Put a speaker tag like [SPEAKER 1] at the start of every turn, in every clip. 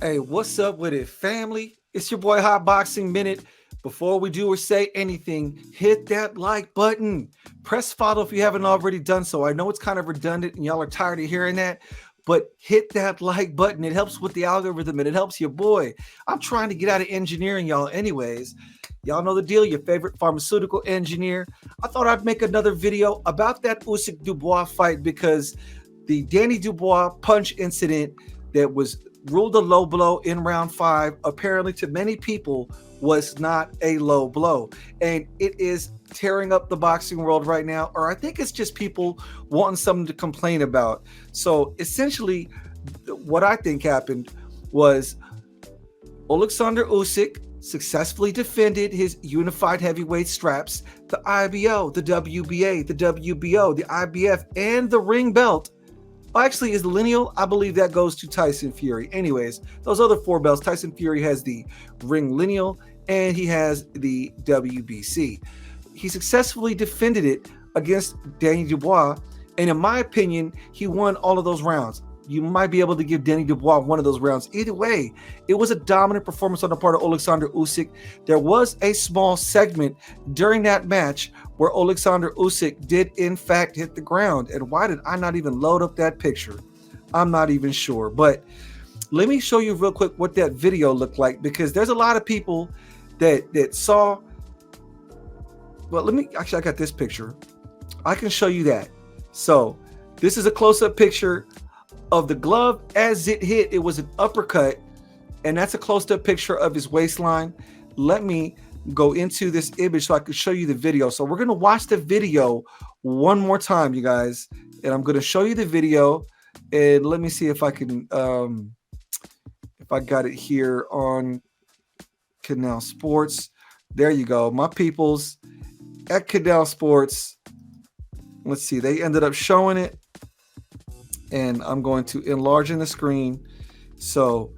[SPEAKER 1] Hey, what's up with it, family? It's your boy Hot Boxing Minute. Before we do or say anything, hit that like button. Press follow if you haven't already done so. I know it's kind of redundant and y'all are tired of hearing that, but hit that like button. It helps with the algorithm and it helps your boy. I'm trying to get out of engineering, y'all, anyways. Y'all know the deal, your favorite pharmaceutical engineer. I thought I'd make another video about that Usyk Dubois fight because the Danny Dubois punch incident that was ruled a low blow in round 5, apparently to many people was not a low blow. And it is tearing up the boxing world right now, or I think it's just people wanting something to complain about. So essentially, what I think happened was Oleksandr Usyk successfully defended his unified heavyweight straps, the IBO, the WBA, the WBO, the IBF, and the ring belt. Actually, is the lineal? I believe that goes to Tyson Fury. Anyways, those other 4 belts, Tyson Fury has the ring lineal and he has the WBC. He successfully defended it against Danny Dubois, and in my opinion, he won all of those rounds. You might be able to give Danny Dubois one of those rounds. Either way, it was a dominant performance on the part of Oleksandr Usyk. There was a small segment during that match where Oleksandr Usyk did in fact hit the ground. And why did I not even load up that picture? I'm not even sure. But let me show you real quick what that video looked like, because there's a lot of people that saw. Well, I got this picture. I can show you that. So this is a close-up picture of the glove as it hit. It was an uppercut, and that's a close-up picture of his waistline. Let me go into this image so I can show you the video. So we're going to watch the video one more time, you guys, and I'm going to show you the video. And let me see if I can if I got it here on Canal Sports. There you go, my peoples at Canal Sports. Let's see, they ended up showing it, and I'm going to enlarge in the screen. So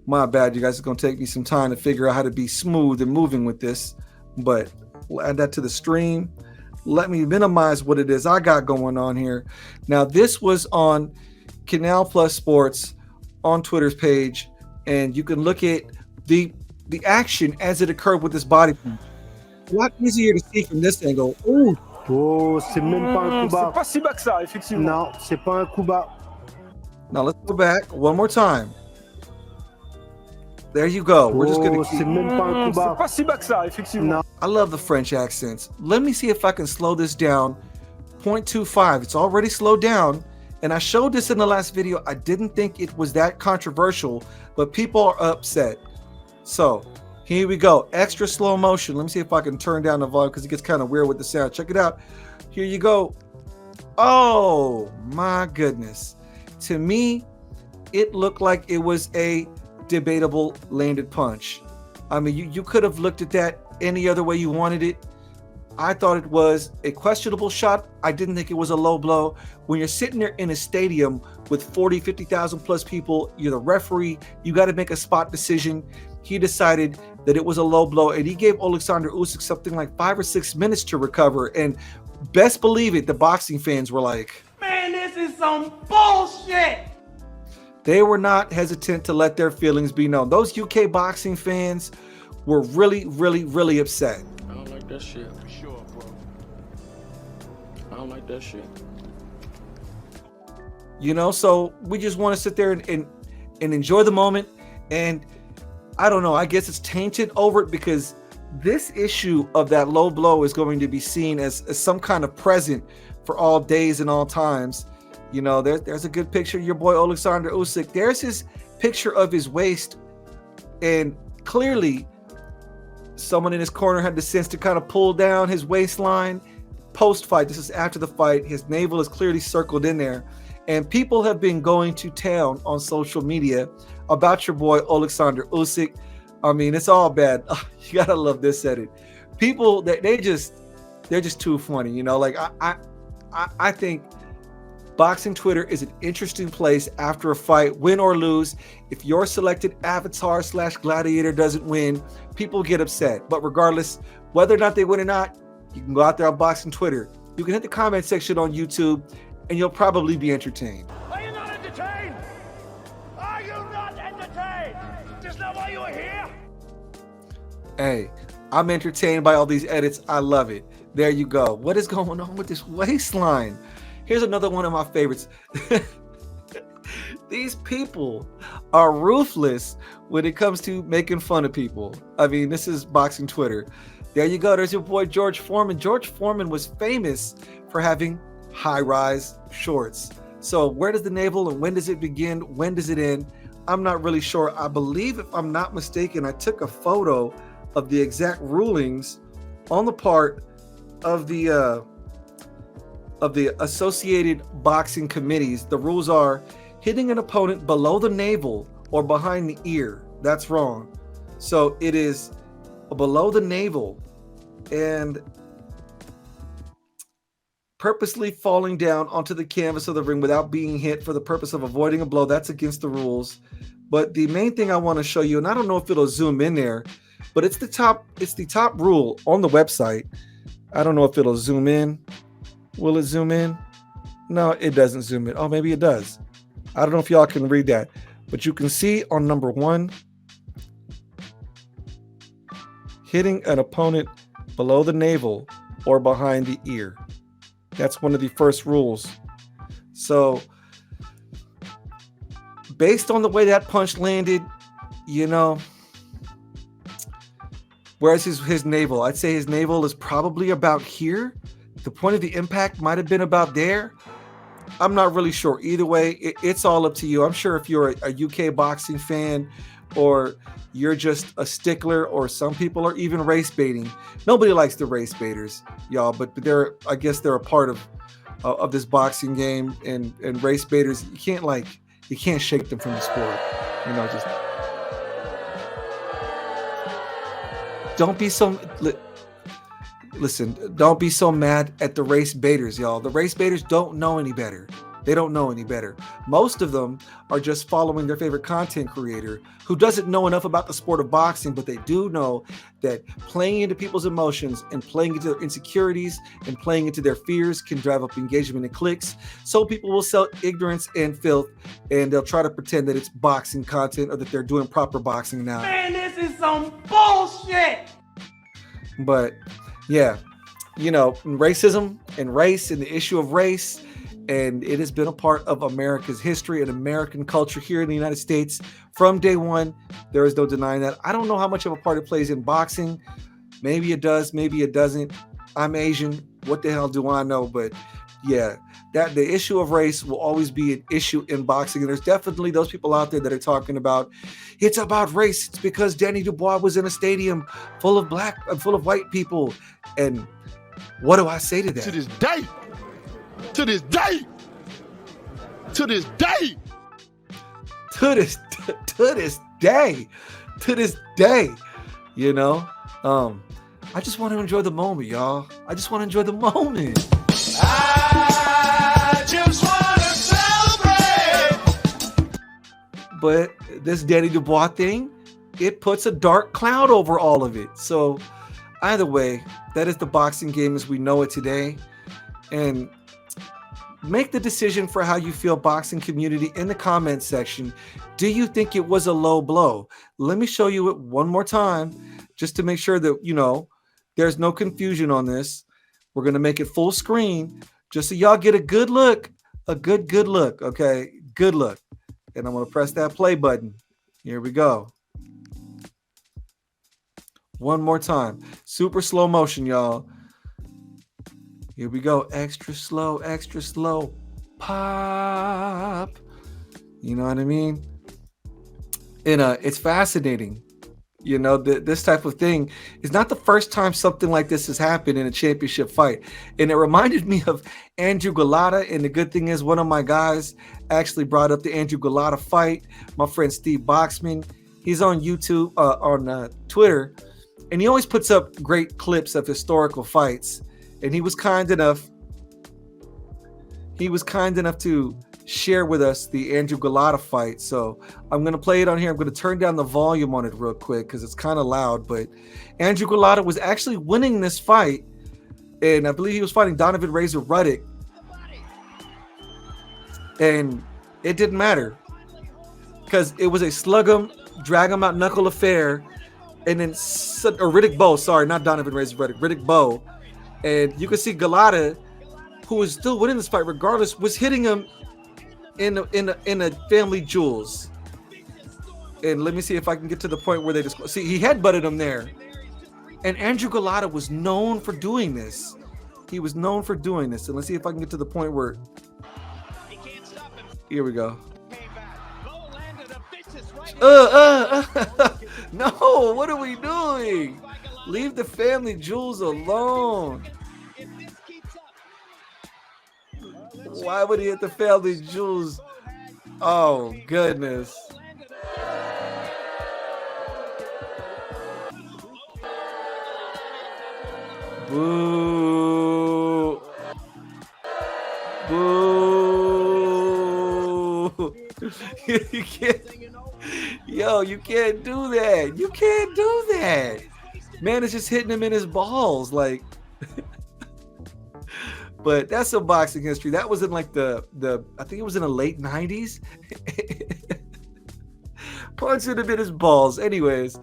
[SPEAKER 1] my bad, you guys. It's going to take me some time to figure out how to be smooth and moving with this, but we'll add that to the stream. Let me minimize what it is I got going on here. Now, this was on Canal Plus Sports on Twitter's page, and you can look at the action as it occurred with this body punch. A lot easier to see from this angle. Ooh.
[SPEAKER 2] Oh, c'est même pas un coup bas.
[SPEAKER 3] C'est pas si bas que ça, effectivement.
[SPEAKER 2] Non, c'est pas un coup bas.
[SPEAKER 1] Now let's go back one more time. There you go. We're just gonna
[SPEAKER 2] c'est même pas un coup bas.
[SPEAKER 3] C'est pas si bas que ça, effectivement.
[SPEAKER 2] Non.
[SPEAKER 1] I love the French accents. Let me see if I can slow this down. 0.25. It's already slowed down. And I showed this in the last video. I didn't think it was that controversial, but people are upset. So here we go. Extra slow motion. Let me see if I can turn down the volume because it gets kind of weird with the sound. Check it out. Here you go. Oh my goodness. To me, it looked like it was a debatable landed punch. I mean, you could have looked at that any other way you wanted it. I thought it was a questionable shot. I didn't think it was a low blow. When you're sitting there in a stadium with 40, 50,000 plus people, you're the referee, you got to make a spot decision. He decided that it was a low blow, and he gave Oleksandr Usyk something like 5 or 6 minutes to recover. And best believe it, the boxing fans were like,
[SPEAKER 4] "Man, this is some bullshit."
[SPEAKER 1] They were not hesitant to let their feelings be known. Those UK boxing fans were really, really, really upset.
[SPEAKER 5] I don't like that shit. For sure, bro. I don't like that shit.
[SPEAKER 1] You know, so we just want to sit there and enjoy the moment. And I don't know, I guess it's tainted over it because this issue of that low blow is going to be seen as some kind of present for all days and all times. You know, there's a good picture of your boy Oleksandr Usyk. There's his picture of his waist, and clearly someone in his corner had the sense to kind of pull down his waistline. Post-fight, this is after the fight, his navel is clearly circled in there, and people have been going to town on social media about your boy Oleksandr Usyk. I mean, it's all bad. You gotta love this edit. People they're just too funny, you know. Like I think boxing Twitter is an interesting place after a fight, win or lose. If your selected avatar / gladiator doesn't win, people get upset. But regardless, whether or not they win or not, you can go out there on boxing Twitter. You can hit the comment section on YouTube, and you'll probably be entertained.
[SPEAKER 4] Are you not entertained?
[SPEAKER 1] Hey, I'm entertained by all these edits. I love it. There you go. What is going on with this waistline? Here's another one of my favorites. These people are ruthless when it comes to making fun of people. I mean, this is boxing Twitter. There you go. There's your boy George Foreman. George Foreman was famous for having high-rise shorts. So where does the navel and when does it begin? When does it end? I'm not really sure. I believe, if I'm not mistaken, I took a photo of the exact rulings on the part of the associated boxing committees. The rules are hitting an opponent below the navel or behind the ear. That's wrong. So it is below the navel and purposely falling down onto the canvas of the ring without being hit for the purpose of avoiding a blow. That's against the rules. But the main thing I want to show you, and I don't know if it'll zoom in there, but it's the top rule on the website. I don't know if it'll zoom in. Will it zoom in? No, it doesn't zoom in. Oh, maybe it does. I don't know if y'all can read that, but you can see on number 1, hitting an opponent below the navel or behind the ear. That's one of the first rules. So based on the way that punch landed, you know, where's his navel? I'd say his navel is probably about here. The point of the impact might have been about there. I'm not really sure. Either way, it's all up to you. I'm sure if you're a UK boxing fan or you're just a stickler, or some people are even race baiting. Nobody likes the race baiters, y'all, but I guess they're a part of this boxing game, and race baiters, you can't shake them from the sport. You know, just don't be so listen, don't be so mad at the race baiters, y'all. The race baiters don't know any better. They don't know any better. Most of them are just following their favorite content creator who doesn't know enough about the sport of boxing, but they do know that playing into people's emotions and playing into their insecurities and playing into their fears can drive up engagement and clicks. So people will sell ignorance and filth, and they'll try to pretend that it's boxing content or that they're doing proper boxing now.
[SPEAKER 4] Man, this is some bullshit.
[SPEAKER 1] But yeah, you know, racism and race and the issue of race, and it has been a part of America's history and American culture here in the United States from day one. There is no denying that. I don't know how much of a part it plays in boxing. Maybe it does, maybe it doesn't. I'm Asian. What the hell do I know? But yeah, that the issue of race will always be an issue in boxing. And there's definitely those people out there that are talking about it's about race. It's because Danny Dubois was in a stadium full of white people. And what do I say to that?
[SPEAKER 5] To this day. To this day. To this day.
[SPEAKER 1] To this day. You know? I just want to enjoy the moment, y'all. I just want to enjoy the moment.
[SPEAKER 6] I just want to celebrate.
[SPEAKER 1] But this Danny Dubois thing, it puts a dark cloud over all of it. So either way, that is the boxing game as we know it today. And make the decision for how you feel, boxing community, in the comment section. Do you think it was a low blow? Let me show you it one more time just to make sure that, you know, there's no confusion on this. We're going to make it full screen just so y'all get a good look, a good look. Okay, good look. And I'm going to press that play button. Here we go. One more time. Super slow motion, y'all. Here we go. Extra slow, pop. You know what I mean? And it's fascinating. You know, this type of thing is not the first time something like this has happened in a championship fight. And it reminded me of Andrew Golota. And the good thing is, one of my guys actually brought up the Andrew Golota fight. My friend Steve Boxman. He's on YouTube, on Twitter. And he always puts up great clips of historical fights. And he was kind enough to share with us the Andrew Golota fight. So I'm going to play it on here. I'm going to turn down the volume on it real quick because it's kind of loud. But Andrew Golota was actually winning this fight. And I believe he was fighting Donovan Razor Ruddock. And it didn't matter because it was a slug 'em, drag 'em out knuckle affair. and then or Riddick Bowe. Sorry, not Donovan Razor Riddick. Riddick Bowe, and you can see Galata, who was still winning this fight regardless, was hitting him in a family jewels. And let me see if I can get to the point where they just see he headbutted him there. And Andrew Galata was known for doing this. He was known for doing this. And let's see if I can get to the point where. Here we go. No, what are we doing? Leave the family jewels alone. Why would he hit the family jewels? Oh, goodness. Boo. Boo. You can't. Yo, you can't do that. You can't do that. Man is just hitting him in his balls. Like, but that's some boxing history. That was in like the I think it was in the late 90s. Punching him in his balls. Anyways,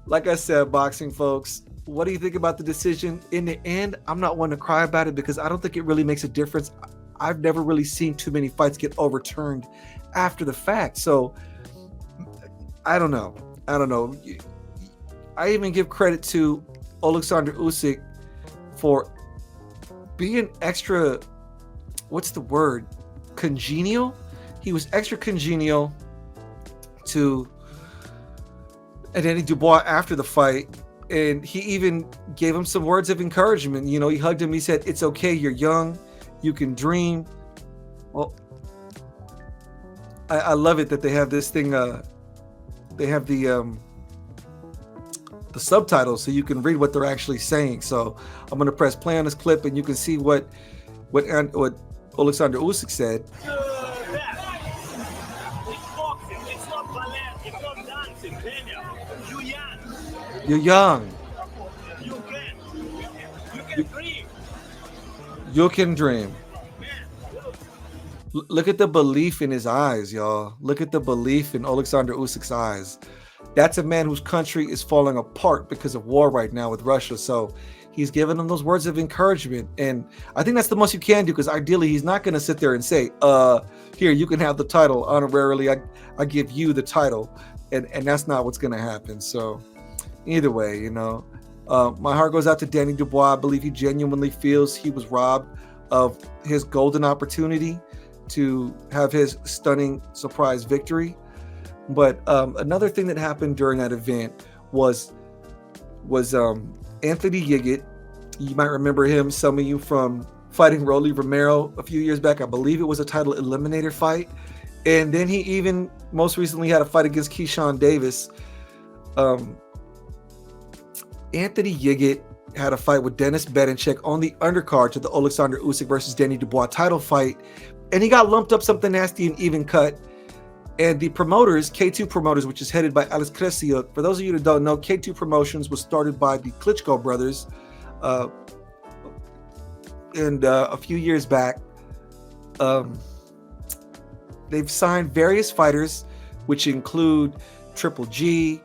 [SPEAKER 1] like I said, boxing folks, what do you think about the decision? In the end, I'm not one to cry about it because I don't think it really makes a difference. I've never really seen too many fights get overturned after the fact. So I don't know. I even give credit to Oleksandr Usyk for being extra, what's the word? Congenial? He was extra congenial to Danny Dubois after the fight. And he even gave him some words of encouragement. You know, he hugged him. He said, "It's okay. You're young. You can dream." Well, I love it that they have this thing. They have the subtitles so you can read what they're actually saying. So I'm going to press play on this clip and you can see what Oleksandr Usyk said. You're young. You can dream. Look at the belief in his eyes, y'all. Look at the belief in Oleksandr Usyk's eyes. That's a man whose country is falling apart because of war right now with Russia. So he's giving them those words of encouragement. And I think that's the most you can do, because ideally he's not going to sit there and say, here, you can have the title honorarily. I give you the title. And that's not what's going to happen. So either way, you know, my heart goes out to Danny Dubois. I believe he genuinely feels he was robbed of his golden opportunity to have his stunning surprise victory. But another thing that happened during that event was Anthony Yigit. You might remember him, some of you, from fighting Rolly Romero a few years back. I believe it was a title eliminator fight. And then he even most recently had a fight against Keyshawn Davis. Anthony Yigit had a fight with Dennis Bedenchek on the undercard to the Oleksandr Usyk versus Danny Dubois title fight. And he got lumped up something nasty and even cut. And the promoters, K2 Promoters, which is headed by Oleksadr Usyk. For those of you that don't know, K2 Promotions was started by the Klitschko brothers. And a few years back, they've signed various fighters, which include Triple G,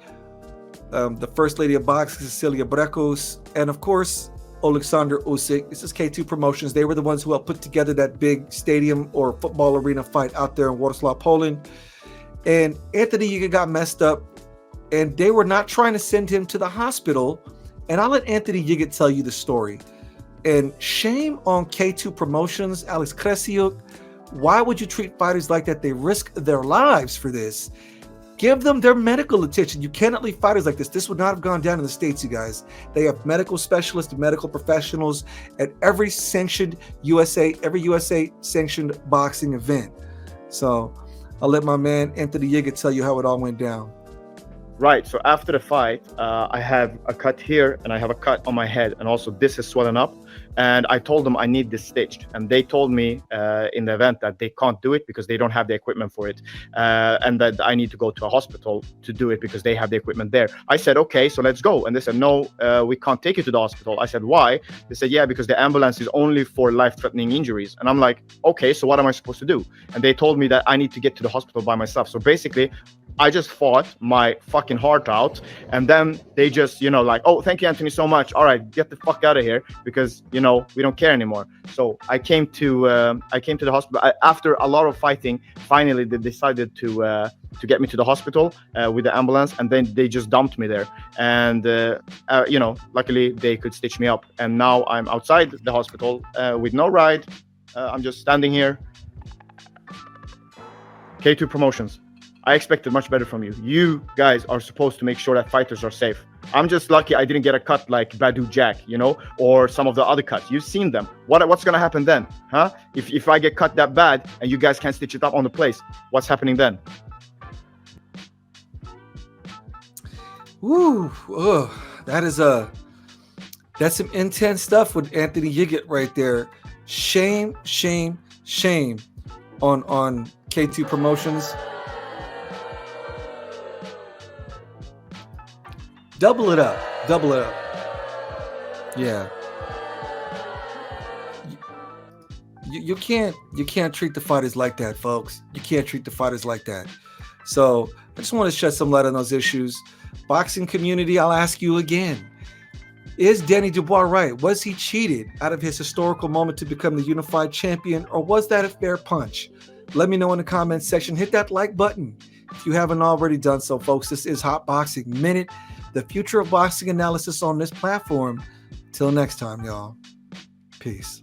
[SPEAKER 1] the First Lady of Boxing, Cecilia Brecos, and of course, Oleksandr Usyk. This is K2 Promotions. They were the ones who helped put together that big stadium or football arena fight out there in Warsaw, Poland. And Anthony Yigit got messed up, and they were not trying to send him to the hospital. And I'll let Anthony Yigit tell you the story. And shame on K2 Promotions, Oleksadr Usyk. Why would you treat fighters like that? They risk their lives for this. Give them their medical attention. You cannot leave fighters like this. This would not have gone down in the States, you guys. They have medical specialists, medical professionals at every USA sanctioned boxing event. So I'll let my man Anthony Yigit tell you how it all went down.
[SPEAKER 7] Right. So after the fight, I have a cut here and I have a cut on my head. And also this is swollen up and I told them I need this stitched, and they told me in the event that they can't do it because they don't have the equipment for it, and that I need to go to a hospital to do it because they have the equipment there. I said, okay, so let's go. And they said, no, we can't take you to the hospital. I said, why? They said, yeah, because the ambulance is only for life-threatening injuries. And I'm like, okay, so what am I supposed to do? And they told me that I need to get to the hospital by myself. So basically, I just fought my fucking heart out, and then they just, like, oh, thank you, Anthony, so much. All right, get the fuck out of here because, we don't care anymore. So I came to the hospital. After a lot of fighting, finally they decided to get me to the hospital with the ambulance, and then they just dumped me there. And luckily they could stitch me up, and now I'm outside the hospital with no ride. I'm just standing here. K2 Promotions, I expected much better from you. You guys are supposed to make sure that fighters are safe. I'm just lucky I didn't get a cut like Badu Jack, or some of the other cuts. You've seen them. What's going to happen then? Huh? If I get cut that bad and you guys can't stitch it up on the place, what's happening then?
[SPEAKER 1] Woo, that's some intense stuff with Anthony Yiggett right there. Shame on K2 Promotions. Double it up. Yeah. You can't treat the fighters like that, folks. You can't treat the fighters like that. So I just want to shed some light on those issues. Boxing community, I'll ask you again. Is Danny Dubois right? Was he cheated out of his historical moment to become the unified champion, or was that a fair punch? Let me know in the comments section. Hit that like button if you haven't already done so, folks. This is Hot Boxing Minute, the future of boxing analysis on this platform. Till next time, y'all. Peace.